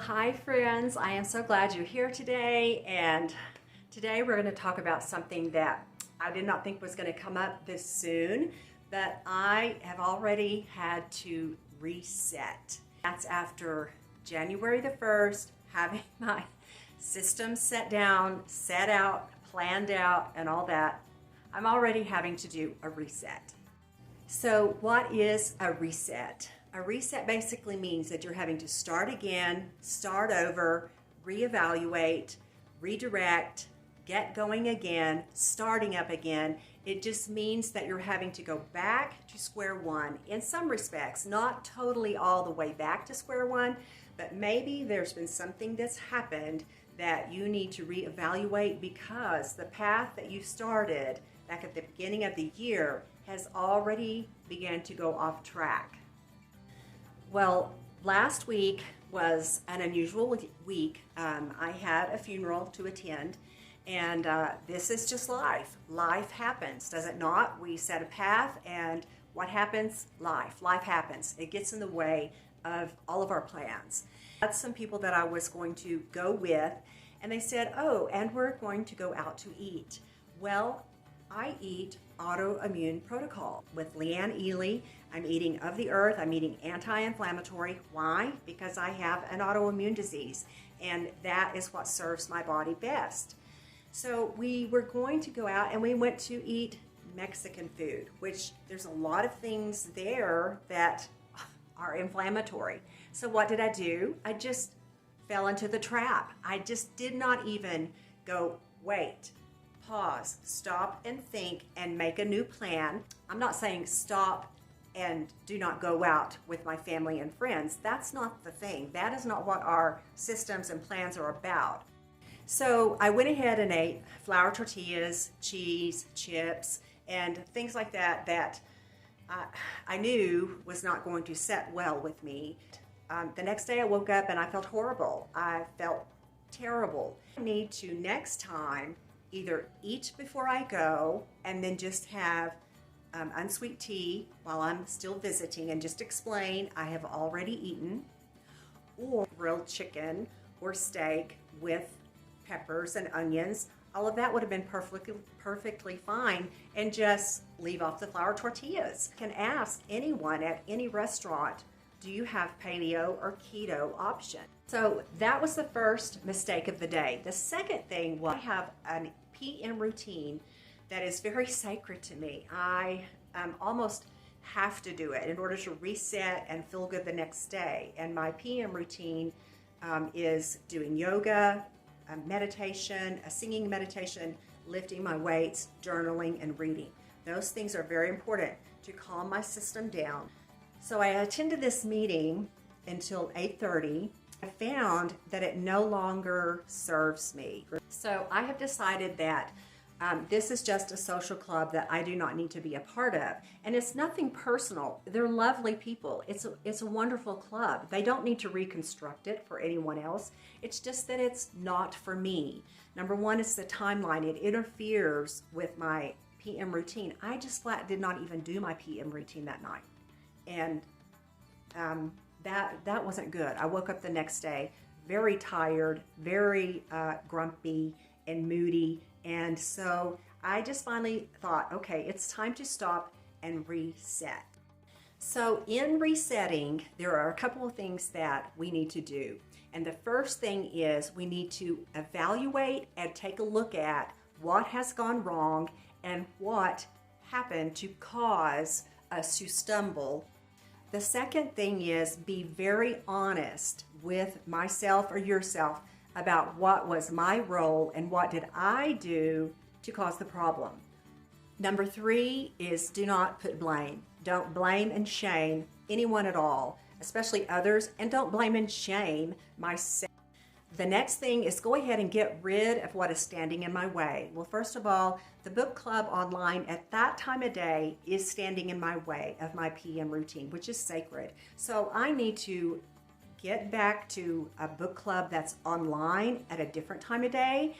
Hi friends, I am so glad you're here today, and today we're going to talk about something that I did not think was going to come up this soon, but I have already had to reset. That's after January the 1st, having my system set down, set out, planned out, and all that. I'm already having to do a reset. So what is a reset? A reset basically means that you're having to start again, start over, reevaluate, redirect, get going again, starting up again. It just means that you're having to go back to square one in some respects, not totally all the way back to square one, but maybe there's been something that's happened that you need to reevaluate because the path that you started back at the beginning of the year has already begun to go off track. Well, last week was an unusual week. I had a funeral to attend, and this is just life. Life happens, does it not? We set a path, and what happens? Life. Life happens. It gets in the way of all of our plans. That's some people that I was going to go with, and they said, oh, and we're going to go out to eat. Well, I eat autoimmune protocol with Leanne Ely. I'm eating of the earth. I'm eating anti-inflammatory. Why? Because I have an autoimmune disease, and that is what serves my body best. So we were going to go out and we went to eat Mexican food, which there's a lot of things there that are inflammatory. So what did I do? I just fell into the trap. I just did not even go, wait, pause, stop and think and make a new plan. I'm not saying stop and do not go out with my family and friends. That's not the thing. That is not what our systems and plans are about. So I went ahead and ate flour tortillas, cheese, chips, and things like that that I knew was not going to set well with me. The next day I woke up and I felt horrible. I felt terrible. I need to next time either eat before I go and then just have unsweet tea while I'm still visiting and just explain I have already eaten, or grilled chicken or steak with peppers and onions. All of that would have been perfectly fine, and just leave off the flour tortillas. You can ask anyone at any restaurant, do you have paleo or keto option? So that was the first mistake of the day. The second thing was I have a PM routine that is very sacred to me. I almost have to do it in order to reset and feel good the next day. And my PM routine is doing yoga, meditation, a singing meditation, lifting my weights, journaling, and reading. Those things are very important to calm my system down. So I attended this meeting until 8:30. I found that it no longer serves me. So I have decided that this is just a social club that I do not need to be a part of. And it's nothing personal. They're lovely people. It's a wonderful club. They don't need to reconstruct it for anyone else. It's just that it's not for me. Number one, it's the timeline. It interferes with my PM routine. I just flat did not even do my PM routine that night. And that wasn't good. I woke up the next day very tired, very grumpy and moody. And so I just finally thought, okay, it's time to stop and reset. So in resetting, there are a couple of things that we need to do. And the first thing is we need to evaluate and take a look at what has gone wrong and what happened to cause us to stumble. The second thing is be very honest with myself or yourself about what was my role and what did I do to cause the problem. Number 3 is do not put blame. Don't blame and shame anyone at all, especially others, and don't blame and shame myself. The next thing is go ahead and get rid of what is standing in my way. Well, first of all, the book club online at that time of day is standing in my way of my PM routine, which is sacred. So I need to get back to a book club that's online at a different time of day,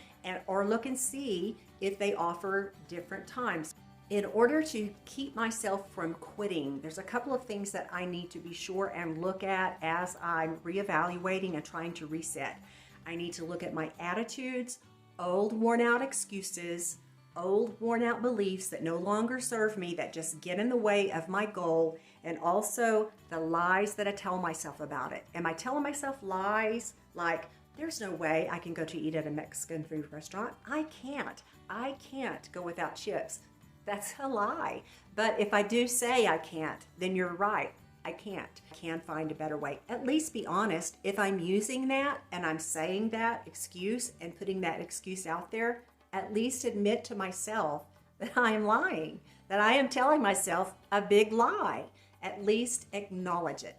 or look and see if they offer different times. In order to keep myself from quitting, there's a couple of things that I need to be sure and look at as I'm reevaluating and trying to reset. I need to look at my attitudes, old worn out excuses, old worn out beliefs that no longer serve me, that just get in the way of my goal, and also the lies that I tell myself about it. Am I telling myself lies like, there's no way I can go to eat at a Mexican food restaurant? I can't go without chips. That's a lie. But if I do say I can't, then you're right. I can't. I can find a better way. At least be honest. If I'm using that and I'm saying that excuse and putting that excuse out there, at least admit to myself that I am lying, that I am telling myself a big lie. At least acknowledge it.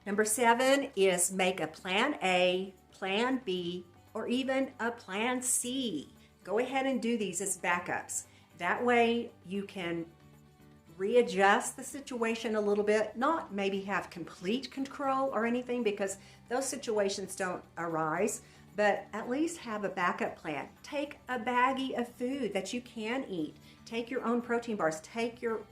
Number 7 is make a plan A, plan B, or even a plan C. Go ahead and do these as backups. That way you can readjust the situation a little bit, not maybe have complete control or anything, because those situations don't arise, but at least have a backup plan. Take a baggie of food that you can eat. Take your own protein bars. Take your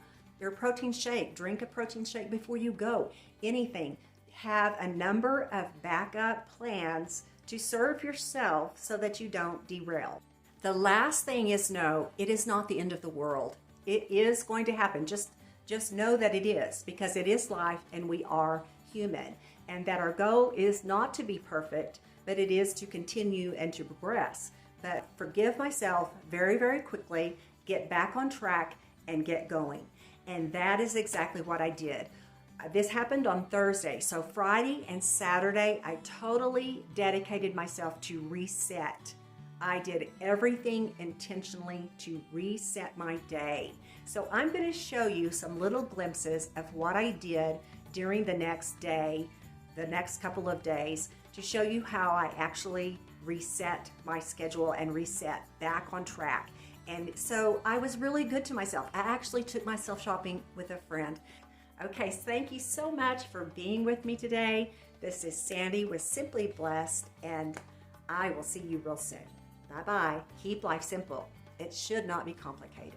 protein shake. Drink a protein shake before you go. Anything. Have a number of backup plans to serve yourself so that you don't derail. The last thing is know it is not the end of the world. It is going to happen. Just know that it is, because it is life and we are human, and that our goal is not to be perfect, but it is to continue and to progress. But forgive myself very, very quickly, get back on track and get going. And that is exactly what I did. This happened on Thursday. So Friday and Saturday, I totally dedicated myself to reset. I did everything intentionally to reset my day. So I'm going to show you some little glimpses of what I did during the next day, the next couple of days, to show you how I actually reset my schedule and reset back on track. And so I was really good to myself. I actually took myself shopping with a friend. Okay, so thank you so much for being with me today. This is Sandy with Simply Blessed, and I will see you real soon. Bye-bye. Keep life simple. It should not be complicated.